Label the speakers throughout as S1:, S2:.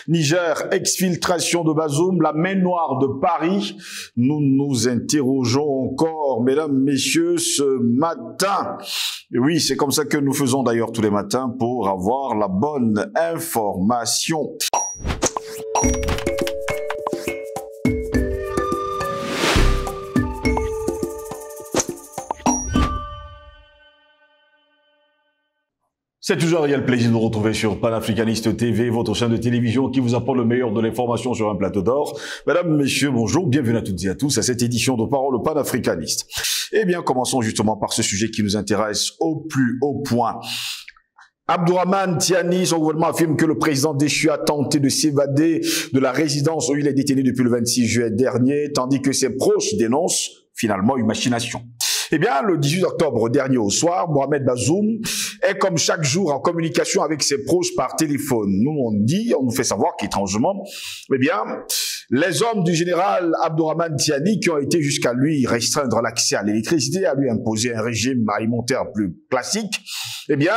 S1: Niger, exfiltration de Bazoum, la main noire de Paris. Nous nous interrogeons encore, mesdames, messieurs, ce matin. Et oui, c'est comme ça que nous faisons d'ailleurs tous les matins pour avoir la bonne information. C'est toujours un réel plaisir de nous retrouver sur Panafricaniste TV, votre chaîne de télévision qui vous apporte le meilleur de l'information sur un plateau d'or. Mesdames, messieurs, bonjour, bienvenue à toutes et à tous à cette édition de Parole panafricaniste. Eh bien, commençons justement par ce sujet qui nous intéresse au plus haut point. Abdourahmane Tiani, son gouvernement affirme que le président déchu a tenté de s'évader de la résidence où il est détenu depuis le 26 juillet dernier, tandis que ses proches dénoncent finalement une machination. Eh bien, le 18 octobre dernier au soir, Mohamed Bazoum est comme chaque jour en communication avec ses proches par téléphone. Nous, on nous fait savoir qu'étrangement, eh bien, les hommes du général Abdourahmane Tiani qui ont été jusqu'à lui restreindre l'accès à l'électricité, à lui imposer un régime alimentaire plus classique, eh bien,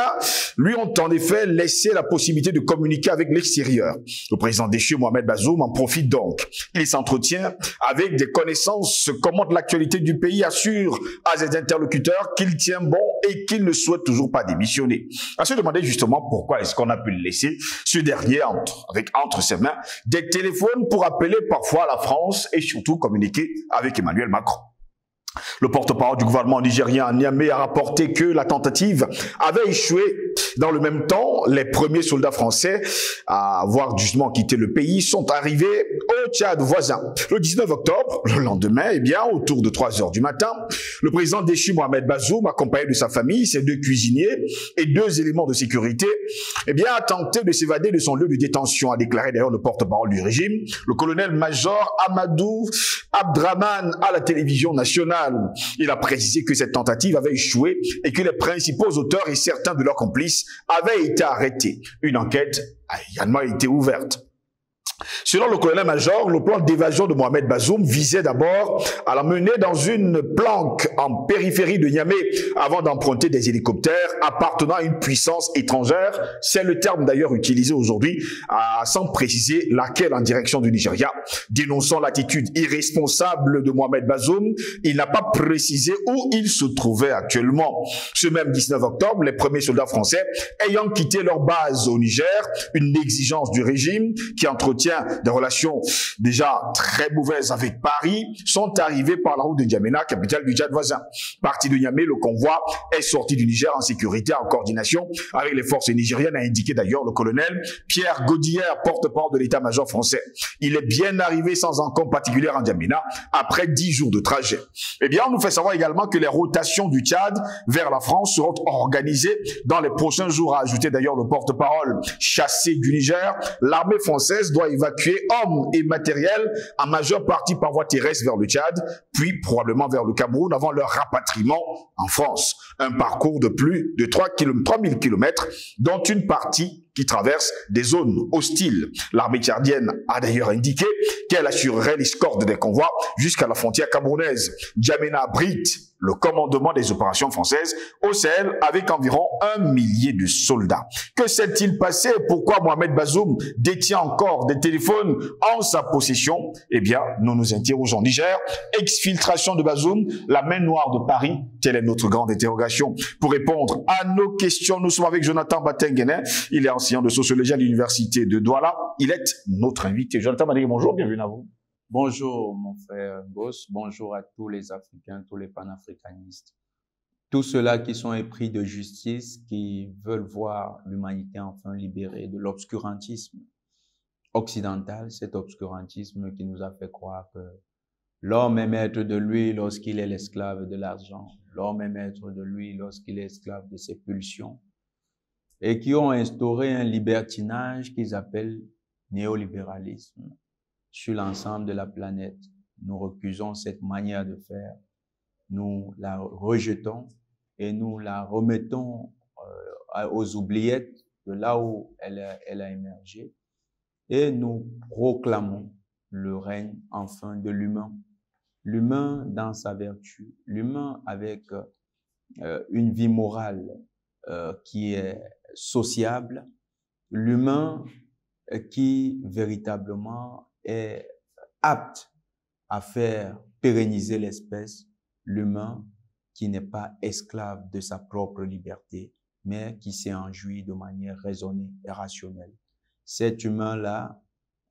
S1: lui ont en effet laissé la possibilité de communiquer avec l'extérieur. Le président déchu Mohamed Bazoum en profite donc. Il s'entretient avec des connaissances, commente l'actualité du pays, assure à ses interlocuteurs qu'il tient bon et qu'il ne souhaite toujours pas démissionner. À se demander justement pourquoi est-ce qu'on a pu le laisser, ce dernier entre ses mains des téléphones pour appeler parfois à la France et surtout communiquer avec Emmanuel Macron. Le porte-parole du gouvernement nigérien, Niamey, a rapporté que la tentative avait échoué. Dans le même temps, les premiers soldats français à avoir justement quitté le pays sont arrivés au Tchad voisin. Le 19 octobre, le lendemain, eh bien, autour de 3 heures du matin, le président déchu Mohamed Bazoum, accompagné de sa famille, ses 2 cuisiniers et 2 éléments de sécurité, eh bien, a tenté de s'évader de son lieu de détention, a déclaré d'ailleurs le porte-parole du régime, le colonel-major Amadou Abdraman à la télévision nationale. Il a précisé que cette tentative avait échoué et que les principaux auteurs et certains de leurs complices avaient été arrêtés. Une enquête a également été ouverte. Selon le colonel-major, le plan d'évasion de Mohamed Bazoum visait d'abord à la mener dans une planque en périphérie de Niamey avant d'emprunter des hélicoptères appartenant à une puissance étrangère. C'est le terme d'ailleurs utilisé aujourd'hui, sans préciser laquelle en direction du Nigeria. Dénonçant l'attitude irresponsable de Mohamed Bazoum, il n'a pas précisé où il se trouvait actuellement. Ce même 19 octobre, les premiers soldats français ayant quitté leur base au Niger, une exigence du régime qui entretient des relations déjà très mauvaises avec Paris, sont arrivés par la route de N'Djamena, capitale du Tchad voisin. Parti de Niamey, le convoi est sorti du Niger en sécurité, en coordination avec les forces nigériennes, a indiqué d'ailleurs le colonel Pierre Godillère, porte-parole de l'état-major français. Il est bien arrivé sans encombre particulier en N'Djamena après 10 jours de trajet. Eh bien, on nous fait savoir également que les rotations du Tchad vers la France seront organisées dans les prochains jours, a ajouté d'ailleurs le porte-parole chassé du Niger. L'armée française doit évacuer hommes et matériel en majeure partie par voie terrestre vers le Tchad, puis probablement vers le Cameroun avant leur rapatriement en France. Un parcours de plus de 3000 km, dont une partie qui traverse des zones hostiles. L'armée tchadienne a d'ailleurs indiqué qu'elle assurerait l'escorte des convois jusqu'à la frontière camerounaise. N'Djamena abrite le commandement des opérations françaises au Sahel avec environ 1 millier de soldats. Que s'est-il passé? Pourquoi Mohamed Bazoum détient encore des téléphones en sa possession? Eh bien, nous nous interrogeons. Niger, exfiltration de Bazoum, la main noire de Paris, telle est notre grande interrogation. Pour répondre à nos questions, nous sommes avec Jonathan Batenguene. Il est enseignant de sociologie à l'université de Douala. Il est notre invité. Jonathan Batenguene, bonjour, bienvenue à vous.
S2: Bonjour mon frère Boss, bonjour à tous les Africains, tous les panafricanistes, tous ceux-là qui sont épris de justice, qui veulent voir l'humanité enfin libérée de l'obscurantisme occidental, cet obscurantisme qui nous a fait croire que l'homme est maître de lui lorsqu'il est l'esclave de l'argent, l'homme est maître de lui lorsqu'il est esclave de ses pulsions, et qui ont instauré un libertinage qu'ils appellent néolibéralisme. Sur l'ensemble de la planète. Nous recusons cette manière de faire, nous la rejetons et nous la remettons aux oubliettes de là où elle a émergé et nous proclamons le règne enfin de l'humain. L'humain dans sa vertu, l'humain avec une vie morale qui est sociable, l'humain qui véritablement est apte à faire pérenniser l'espèce, l'humain qui n'est pas esclave de sa propre liberté, mais qui s'est en jouit de manière raisonnée et rationnelle. Cet humain-là,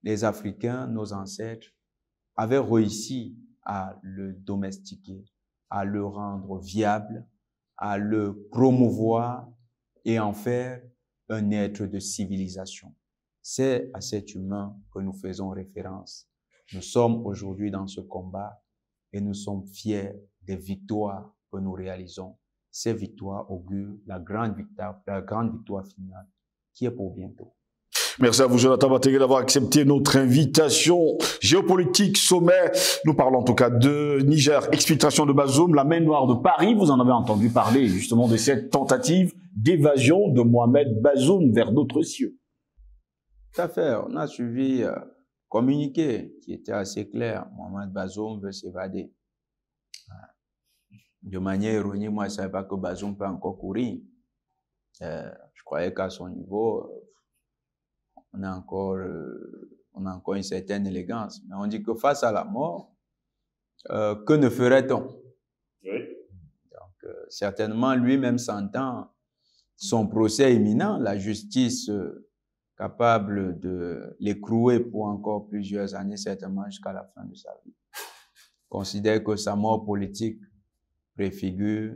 S2: les Africains, nos ancêtres, avaient réussi à le domestiquer, à le rendre viable, à le promouvoir et en faire un être de civilisation. C'est à cet humain que nous faisons référence. Nous sommes aujourd'hui dans ce combat et nous sommes fiers des victoires que nous réalisons. Ces victoires augurent la grande victoire finale qui est pour bientôt.
S1: Merci à vous, Jonathan Batégé, d'avoir accepté notre invitation. Géopolitique, sommet. Nous parlons en tout cas de Niger, exfiltration de Bazoum, la main noire de Paris. Vous en avez entendu parler justement de cette tentative d'évasion de Mohamed Bazoum vers d'autres cieux.
S2: Tout à fait. On a suivi communiqué qui était assez clair. Mohamed Bazoum veut s'évader. De manière ironique, moi, je ne savais pas que Bazoum peut encore courir. Je croyais qu'à son niveau, on a encore une certaine élégance. Mais on dit que face à la mort, que ne ferait-on? Oui. Donc, certainement, lui-même s'entend son procès imminent, la justice capable de l'écrouer pour encore plusieurs années, certainement jusqu'à la fin de sa vie. Considère que sa mort politique préfigure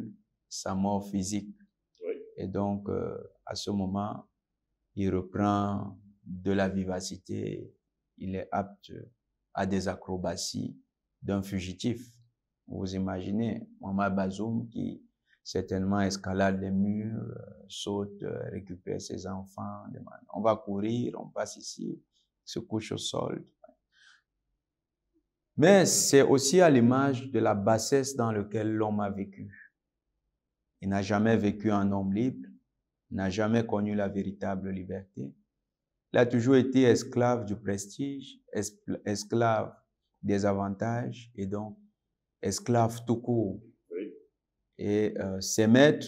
S2: sa mort physique. Oui. Et donc, à ce moment, il reprend de la vivacité, il est apte à des acrobaties d'un fugitif. Vous imaginez, Mohamed Bazoum qui certainement escalade les murs, saute, récupère ses enfants, demande, on va courir, on passe ici, se couche au sol. Mais c'est aussi à l'image de la bassesse dans laquelle l'homme a vécu. Il n'a jamais vécu un homme libre, n'a jamais connu la véritable liberté. Il a toujours été esclave du prestige, esclave des avantages et donc esclave tout court. Oui. Et ses maîtres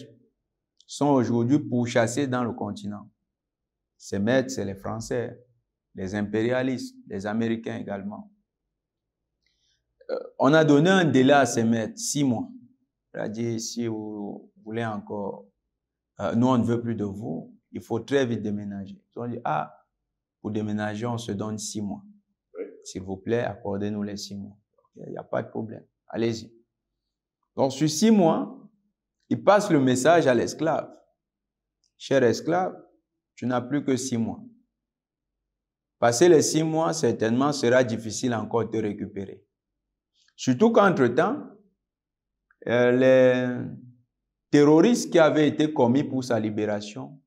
S2: sont aujourd'hui pourchassés dans le continent. Ses maîtres, c'est les Français, les impérialistes, les Américains également. On a donné un délai à ses maîtres, 6 mois. C'est-à-dire, si vous voulez encore, nous on ne veut plus de vous, il faut très vite déménager. Ils ont dit, ah, pour déménager, on se donne 6 mois. Oui. S'il vous plaît, accordez-nous les 6 mois. Il n'y a pas de problème. Allez-y. Donc, sur 6 mois, il passe le message à l'esclave. Cher esclave, tu n'as plus que 6 mois. Passer les 6 mois, certainement, sera difficile encore de te récupérer. Surtout qu'entre-temps, les terroristes qui avaient été commis pour sa libération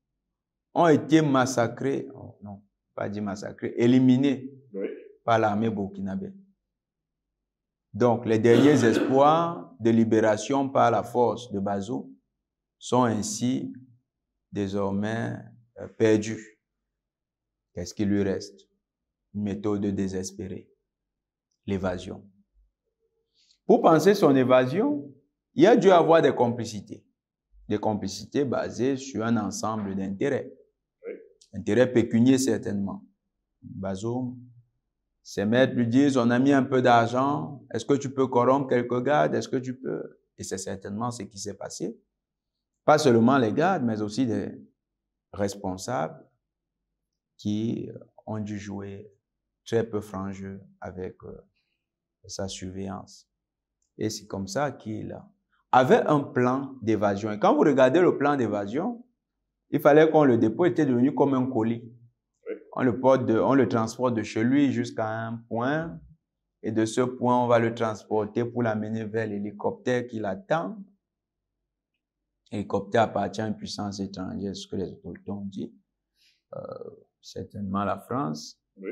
S2: ont été massacrés, oh non, pas dit massacrés, éliminés oui. par l'armée burkinabé. Donc, les derniers espoirs de libération par la force de Bazoum sont ainsi désormais perdus. Qu'est-ce qui lui reste? Une méthode désespérée, l'évasion. Pour penser son évasion, il a dû avoir des complicités basées sur un ensemble d'intérêts. Oui. Intérêts pécuniaires certainement. Bazoum, ses maîtres lui disent, on a mis un peu d'argent, est-ce que tu peux corrompre quelques gardes, est-ce que tu peux? Et c'est certainement ce qui s'est passé. Pas seulement les gardes, mais aussi des responsables qui ont dû jouer très peu franc jeu avec sa surveillance. Et c'est comme ça qu'il avait un plan d'évasion. Et quand vous regardez le plan d'évasion, il fallait qu'on le dépose, il était devenu comme un colis. Oui. On le transporte de chez lui jusqu'à un point. Et de ce point, on va le transporter pour l'amener vers l'hélicoptère qui l'attend. L'hélicoptère appartient à une puissance étrangère, ce que les autorités ont dit. Certainement la France. Oui.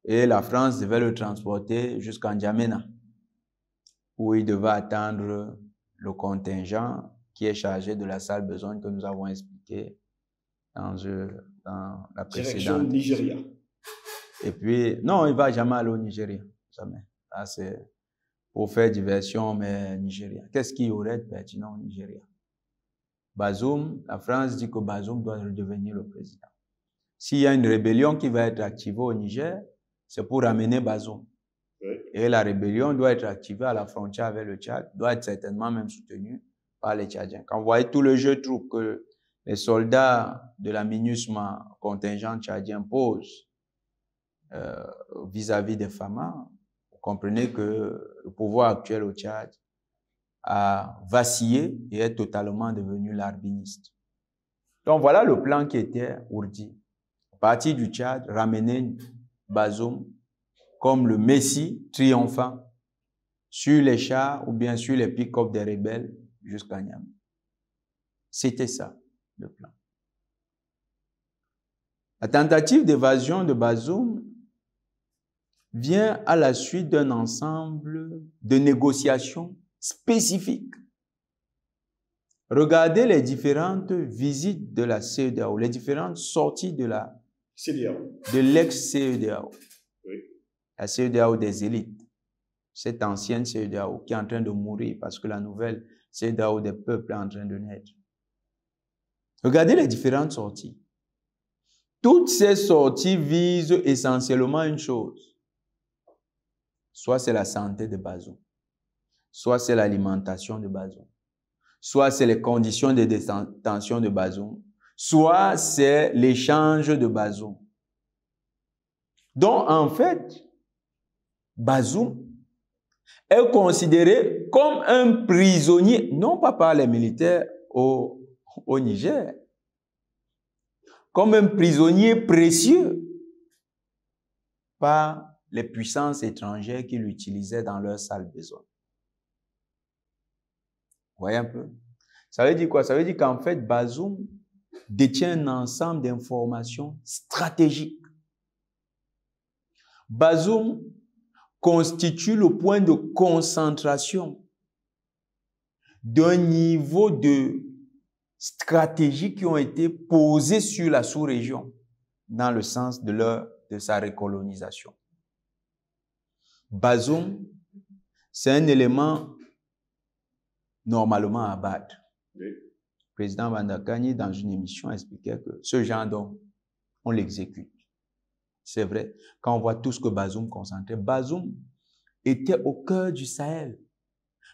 S2: Et la France devait le transporter jusqu'en N'Djamena, où il devait attendre le contingent qui est chargé de la sale besogne que nous avons expliqué dans la précédente. Direction
S1: Nigeria.
S2: Et puis, non, il ne va jamais aller au Nigeria. Jamais. Là, c'est pour faire diversion, mais Nigeria. Qu'est-ce qu'il y aurait de pertinent au Nigeria? Bazoum, la France dit que Bazoum doit redevenir le président. s'il y a une rébellion qui va être activée au Niger, c'est pour ramener Bazoum. Oui. Et la rébellion doit être activée à la frontière avec le Tchad, doit être certainement même soutenue par les Tchadiens. Quand vous voyez tout le jeu de troupes que les soldats de la MINUSMA, contingent tchadien, posent vis-à-vis des FAMA, vous comprenez que le pouvoir actuel au Tchad a vacillé et est totalement devenu larbiniste. Donc voilà le plan qui était ourdi. À partir du Tchad, ramener Bazoum comme le messie triomphant sur les chars ou bien sur les pick-up des rebelles jusqu'à Niamey. C'était ça, le plan. La tentative d'évasion de Bazoum vient à la suite d'un ensemble de négociations spécifiques. Regardez les différentes visites de la CEDEAO, les différentes sorties de l'ex-CEDEAO. Oui. La CEDEAO des élites, cette ancienne CEDEAO qui est en train de mourir parce que la nouvelle CEDEAO des peuples est en train de naître. Regardez les différentes sorties. Toutes ces sorties visent essentiellement une chose. Soit c'est la santé de Bazoum, soit c'est l'alimentation de Bazoum, soit c'est les conditions de détention de Bazoum, soit c'est l'échange de Bazoum. Donc, en fait, Bazoum est considéré comme un prisonnier, non pas par les militaires au Niger, comme un prisonnier précieux par les puissances étrangères qui l'utilisaient dans leur sale besoin. Vous voyez un peu? Ça veut dire quoi? Ça veut dire qu'en fait, Bazoum détient un ensemble d'informations stratégiques. Bazoum constitue le point de concentration d'un niveau de stratégies qui ont été posées sur la sous-région dans le sens de sa recolonisation. Bazoum, c'est un élément normalement à abattre. Oui. Le président Vandakani, dans une émission, expliquait que ce genre d'homme, on l'exécute. C'est vrai, quand on voit tout ce que Bazoum concentrait, Bazoum était au cœur du Sahel.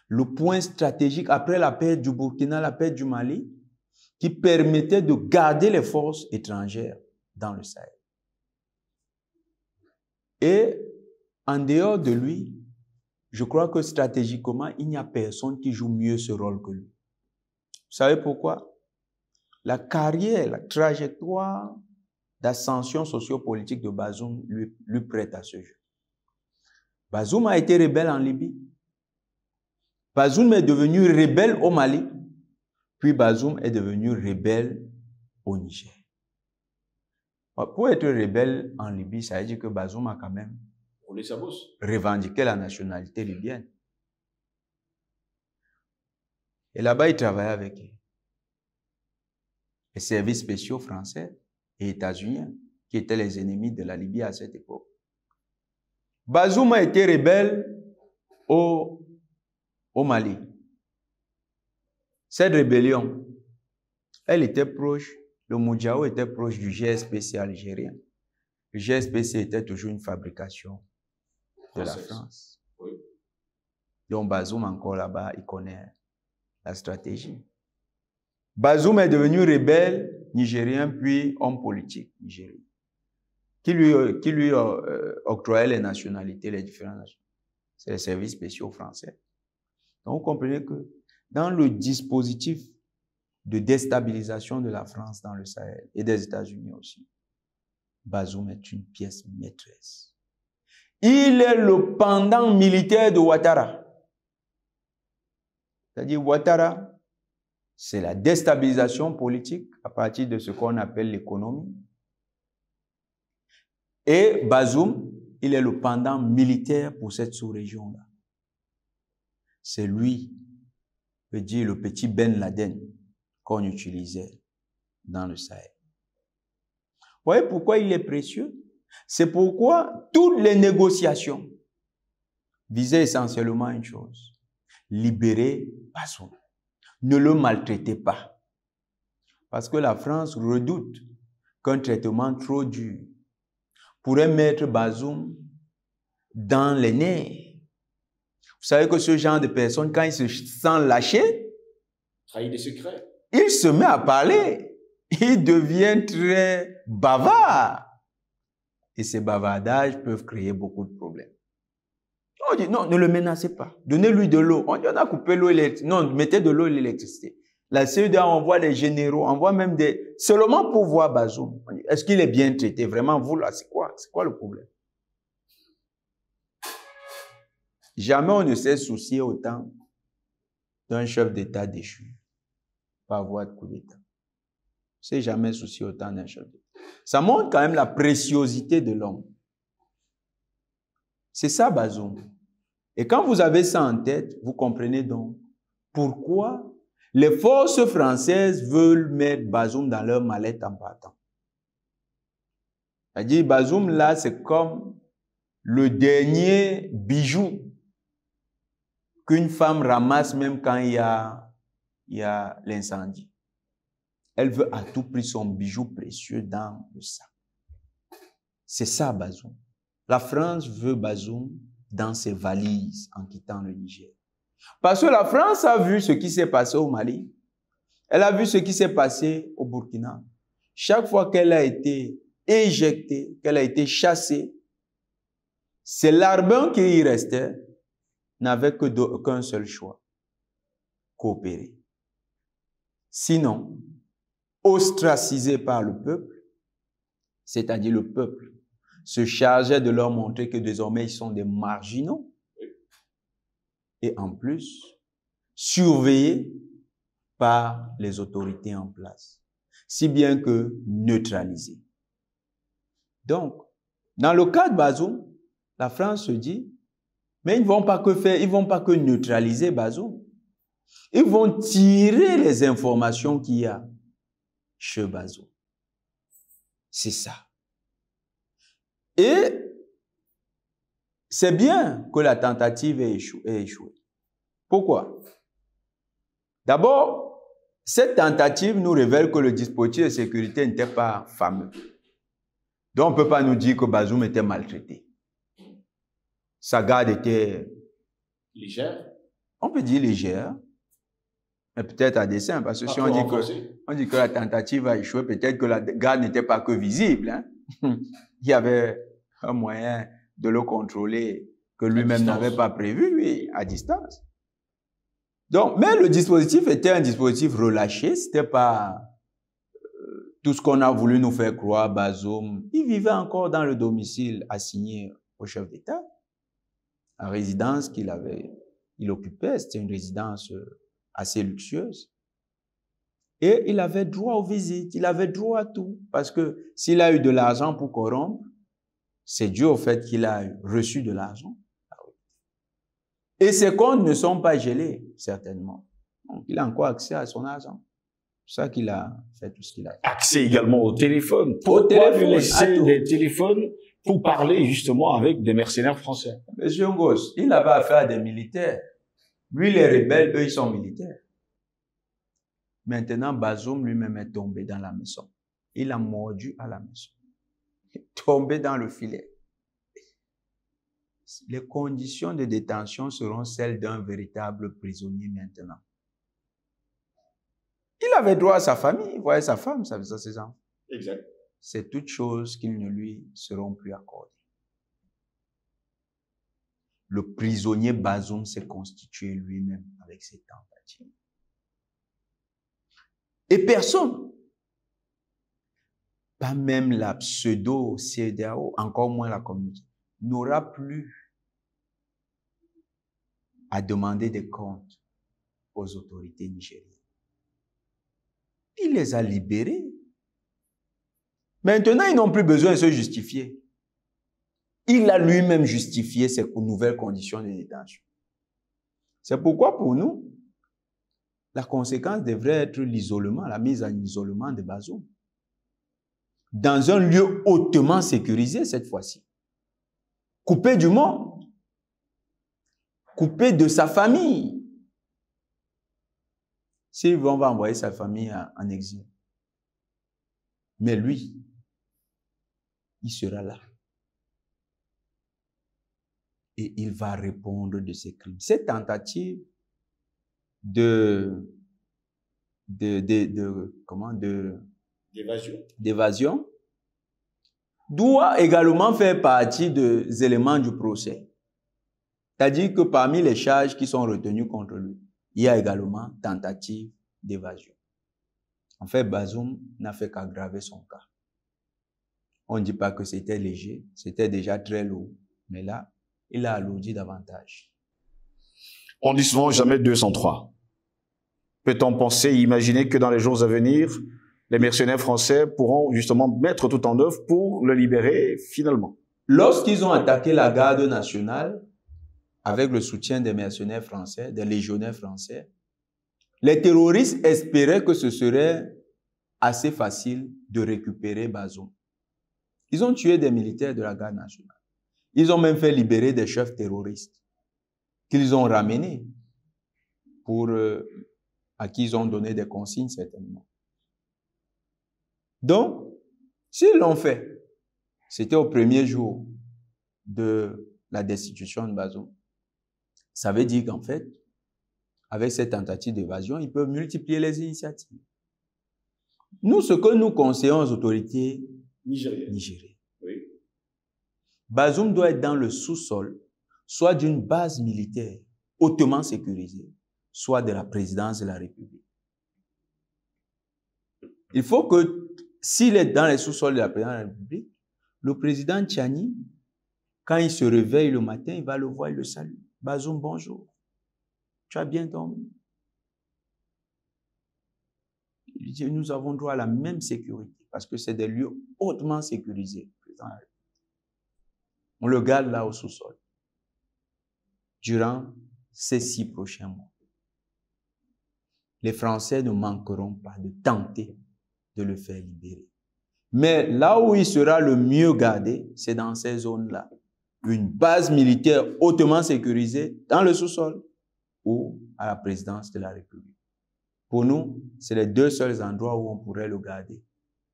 S2: Le point stratégique après la paix du Burkina, la paix du Mali, qui permettait de garder les forces étrangères dans le Sahel. Et en dehors de lui, je crois que stratégiquement, il n'y a personne qui joue mieux ce rôle que lui. Vous savez pourquoi? La carrière, la trajectoire d'ascension sociopolitique de Bazoum lui prête à ce jeu. Bazoum a été rebelle en Libye. Bazoum est devenu rebelle au Mali. Puis Bazoum est devenu rebelle au Niger. Pour être rebelle en Libye, ça veut dire que Bazoum a quand même revendiqué la nationalité libyenne. Et là-bas, il travaillait avec les services spéciaux français et états-uniens, qui étaient les ennemis de la Libye à cette époque. Bazoum a été rebelle au Mali. Cette rébellion, elle était proche, le Moudjahou était proche du GSPC algérien. Le GSPC était toujours une fabrication de la France. Oui. Donc Bazoum, encore là-bas, il connaît la stratégie. Bazoum est devenu rebelle nigérien, puis homme politique nigérien, qui lui octroyait les nationalités, les différentes nationalités. C'est les services spéciaux français. Donc vous comprenez que dans le dispositif de déstabilisation de la France dans le Sahel et des États-Unis aussi, Bazoum est une pièce maîtresse. Il est le pendant militaire de Ouattara. C'est-à-dire Ouattara, c'est la déstabilisation politique à partir de ce qu'on appelle l'économie. Et Bazoum, il est le pendant militaire pour cette sous-région-là. C'est lui, je veux dire, le petit Ben Laden qu'on utilisait dans le Sahel. Vous voyez pourquoi il est précieux? C'est pourquoi toutes les négociations visaient essentiellement une chose: libérer Bazoum. Ne le maltraitez pas. Parce que la France redoute qu'un traitement trop dur pourrait mettre Bazoum dans les nerfs. Vous savez que ce genre de personne, quand il se sent lâché,
S1: trahit des secrets.
S2: Il se met à parler. Il devient très bavard. Et ces bavardages peuvent créer beaucoup de problèmes. On dit, non, ne le menacez pas. Donnez-lui de l'eau. On dit, on a coupé l'eau électrique. Non, mettez de l'eau et l'électricité. La CEDEAO envoie des généraux, envoie même des... Seulement pour voir Bazoum. Est-ce qu'il est bien traité? Vraiment, vous, là, c'est quoi? C'est quoi le problème? Jamais on ne s'est soucié autant d'un chef d'État déchu par voie de coup d'État. On ne s'est jamais soucié autant d'un chef d'État. Ça montre quand même la préciosité de l'homme. C'est ça, Bazoum. Et quand vous avez ça en tête, vous comprenez donc pourquoi les forces françaises veulent mettre Bazoum dans leur mallette en partant. C'est-à-dire, Bazoum, là, c'est comme le dernier bijou qu'une femme ramasse même quand il y a l'incendie. Elle veut à tout prix son bijou précieux dans le sac. C'est ça, Bazoum. La France veut Bazoum dans ses valises en quittant le Niger. Parce que la France a vu ce qui s'est passé au Mali. Elle a vu ce qui s'est passé au Burkina. Chaque fois qu'elle a été éjectée, qu'elle a été chassée, c'est l'Arbin qui y restait n'avait qu'un seul choix, coopérer. Sinon, ostracisés par le peuple, c'est-à-dire le peuple, se chargeait de leur montrer que désormais ils sont des marginaux et en plus, surveillés par les autorités en place, si bien que neutralisés. Donc, dans le cas de Bazoum, la France se dit, mais ils ne vont pas que faire, ils ne vont pas que neutraliser Bazoum. Ils vont tirer les informations qu'il y a chez Bazoum. C'est ça. Et c'est bien que la tentative ait échoué. Pourquoi? D'abord, cette tentative nous révèle que le dispositif de sécurité n'était pas fameux. Donc, on ne peut pas nous dire que Bazoum était maltraité. Sa garde était
S1: légère.
S2: On peut dire légère, mais peut-être à dessein, parce que si on dit que la tentative a échoué, peut-être que la garde n'était pas que visible. Hein? Il y avait un moyen de le contrôler que lui-même n'avait pas prévu, oui, à distance. Donc, mais le dispositif était un dispositif relâché, c'était pas tout ce qu'on a voulu nous faire croire. Bazoum, il vivait encore dans le domicile assigné au chef d'État. La résidence il occupait, c'était une résidence assez luxueuse. Et il avait droit aux visites, il avait droit à tout. Parce que s'il a eu de l'argent pour corrompre, c'est dû au fait qu'il a reçu de l'argent. Et ses comptes ne sont pas gelés, certainement. Donc, il a encore accès à son argent. C'est ça qu'il a fait tout ce qu'il a fait.
S1: Accès également au téléphone. Pourquoi lui laisser des téléphones pour parler justement avec des mercenaires français?
S2: Monsieur Ngos, il avait affaire à des militaires. Lui, les rebelles, eux, ils sont militaires. Maintenant, Bazoum lui-même est tombé dans la maison. Il a mordu à la maison. Il est tombé dans le filet. Les conditions de détention seront celles d'un véritable prisonnier maintenant. Il avait droit à sa famille, il voyait sa femme, ça faisait ses enfants.
S1: Exact.
S2: C'est toutes choses qui ne lui seront plus accordées. Le prisonnier Bazoum s'est constitué lui-même avec ses tentatives. Et personne, pas même la pseudo-CEDEAO, encore moins la communauté, n'aura plus à demander des comptes aux autorités nigériennes. Il les a libérés. Maintenant, ils n'ont plus besoin de se justifier. Il a lui-même justifié ces nouvelles conditions de détention. C'est pourquoi, pour nous, la conséquence devrait être l'isolement, la mise en isolement de Bazoum. Dans un lieu hautement sécurisé, cette fois-ci. Coupé du monde. Coupé de sa famille. S'ils vont envoyer sa famille en exil. Mais lui, il sera là. Et il va répondre de ses crimes. Cette tentative d'évasion doit également faire partie des éléments du procès. C'est-à-dire que parmi les charges qui sont retenues contre lui, il y a également tentative d'évasion. En fait, Bazoum n'a fait qu'aggraver son cas. On ne dit pas que c'était léger, c'était déjà très lourd. Mais là, il a alourdi davantage.
S1: On dit souvent jamais 203. Peut-on penser, imaginer que dans les jours à venir, les mercenaires français pourront justement mettre tout en œuvre pour le libérer finalement?
S2: Lorsqu'ils ont attaqué la garde nationale, avec le soutien des mercenaires français, des légionnaires français, les terroristes espéraient que ce serait assez facile de récupérer Bazoum. Ils ont tué des militaires de la garde nationale. Ils ont même fait libérer des chefs terroristes qu'ils ont ramenés à qui ils ont donné des consignes certainement. Donc, s'ils l'ont fait, c'était au premier jour de la destitution de Bazoum. Ça veut dire qu'en fait, avec cette tentative d'évasion, ils peuvent multiplier les initiatives. Nous, ce que nous conseillons aux autorités nigériennes, oui. Bazoum doit être dans le sous-sol, soit d'une base militaire hautement sécurisée, soit de la présidence de la République. Il faut que, s'il est dans les sous-sols de la présidence de la République, le président Tchani, quand il se réveille le matin, il va le voir, il le salue. Bazoum, bonjour. Tu as bien dormi? Il dit, nous avons droit à la même sécurité parce que c'est des lieux hautement sécurisés. On le garde là au sous-sol durant ces 6 prochains mois. Les Français ne manqueront pas de tenter de le faire libérer. Mais là où il sera le mieux gardé, c'est dans ces zones-là. Une base militaire hautement sécurisée dans le sous-sol ou à la présidence de la République. Pour nous, c'est les 2 seuls endroits où on pourrait le garder,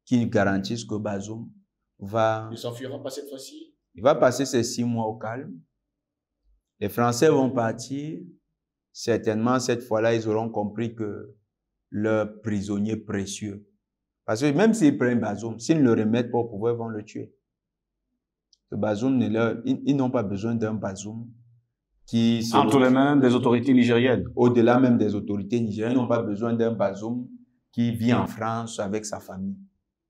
S2: qui garantissent que Bazoum va...
S1: Il ne s'enfuira pas cette fois-ci?
S2: Il va passer ces 6 mois au calme. Les Français vont partir. Certainement, cette fois-là, ils auront compris que leur prisonnier précieux. Parce que même s'ils prennent Bazoum, s'ils ne le remettent pas au pouvoir, ils vont le tuer. Le Bazoum, ils n'ont pas besoin d'un Bazoum qui...
S1: Entre les mains des autorités nigériennes.
S2: Au-delà même des autorités nigériennes, ils n'ont pas besoin d'un Bazoum qui vit en France avec sa famille.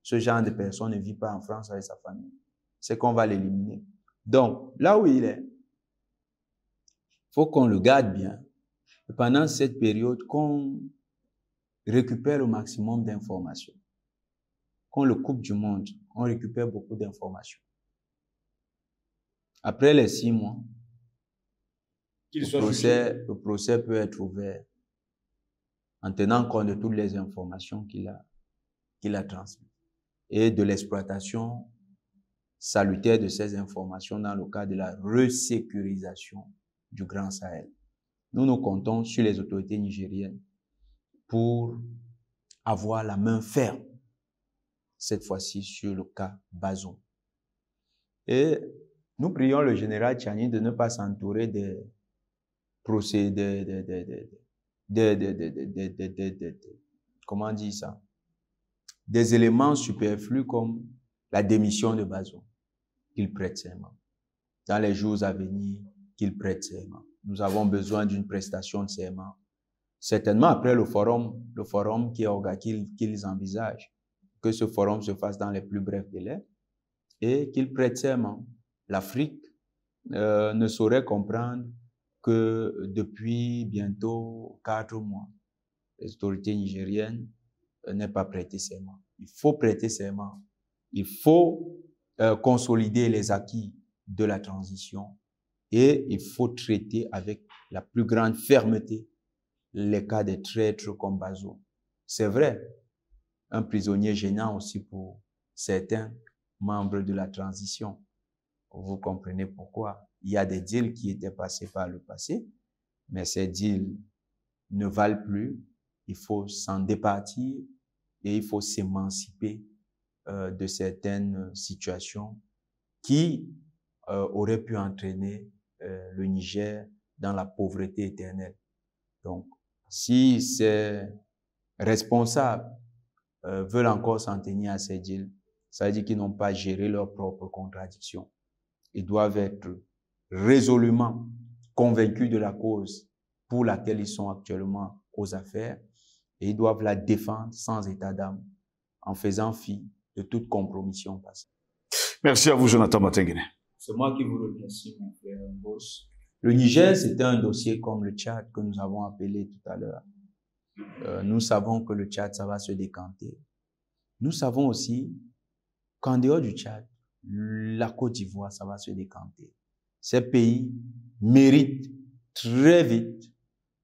S2: Ce genre de personne ne vit pas en France avec sa famille. C'est qu'on va l'éliminer. Donc, là où il est, il faut qu'on le garde bien. Et pendant cette période, qu'on récupère au maximum d'informations. Qu'on le coupe du monde, on récupère beaucoup d'informations. Après les 6 mois, le procès peut être ouvert en tenant compte de toutes les informations qu'il a transmises et de l'exploitation salutaire de ces informations dans le cadre de la resécurisation du Grand Sahel. Nous comptons sur les autorités nigériennes pour avoir la main ferme, cette fois-ci sur le cas Bazoum. Et nous prions le général Tchani de ne pas s'entourer des procédés, comment on dit ça? Des éléments superflus comme la démission de Bazoum, qu'il prête serment. Dans les jours à venir, qu'il prête serment. Nous avons besoin d'une prestation de serment. Certainement après le forum qu'ils envisagent, que ce forum se fasse dans les plus brefs délais et qu'ils prêtent serment. L'Afrique ne saurait comprendre que depuis bientôt 4 mois, les autorités nigériennes n'aient pas prêté serment. Il faut prêter serment. Il faut consolider les acquis de la transition et il faut traiter avec la plus grande fermeté les cas des traîtres comme Bazoum. C'est vrai, un prisonnier gênant aussi pour certains membres de la transition. Vous comprenez pourquoi. Il y a des deals qui étaient passés par le passé, mais ces deals ne valent plus. Il faut s'en départir et il faut s'émanciper de certaines situations qui aurait pu entraîner le Niger dans la pauvreté éternelle. Donc, si ces responsables veulent encore s'en tenir à ces deals, ça veut dire qu'ils n'ont pas géré leurs propres contradictions. Ils doivent être résolument convaincus de la cause pour laquelle ils sont actuellement aux affaires et ils doivent la défendre sans état d'âme en faisant fi de toute compromission passée.
S1: Merci à vous, Jonathan Matenguene.
S2: C'est moi qui vous remercie, mon frère Boss. Le Niger, c'était un dossier comme le Tchad que nous avons appelé tout à l'heure. Nous savons que le Tchad, ça va se décanter. Nous savons aussi qu'en dehors du Tchad, la Côte d'Ivoire, ça va se décanter. Ces pays méritent très vite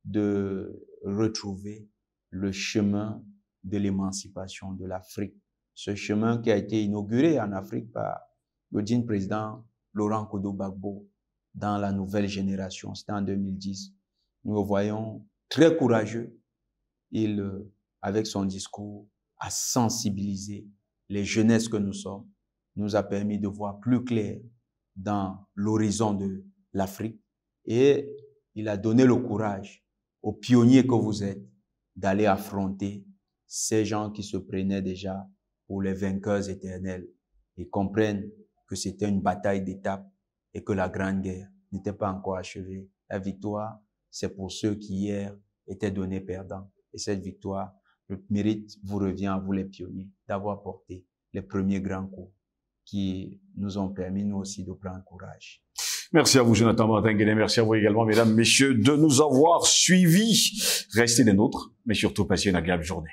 S2: de retrouver le chemin de l'émancipation de l'Afrique. Ce chemin qui a été inauguré en Afrique par le digne président Laurent Kodo-Gbagbo dans la nouvelle génération. C'était en 2010. Nous le voyons très courageux. Il, avec son discours, a sensibilisé les jeunesses que nous sommes, nous a permis de voir plus clair dans l'horizon de l'Afrique et il a donné le courage aux pionniers que vous êtes d'aller affronter ces gens qui se prenaient déjà pour les vainqueurs éternels et comprennent que c'était une bataille d'étapes et que la grande guerre n'était pas encore achevée. La victoire, c'est pour ceux qui hier étaient donnés perdants. Et cette victoire, le mérite vous revient à vous les pionniers d'avoir porté les premiers grands coups qui nous ont permis nous aussi de prendre courage.
S1: Merci à vous, Jonathan Matenguene. Merci à vous également, mesdames, messieurs, de nous avoir suivis. Restez des nôtres, mais surtout passez une agréable journée.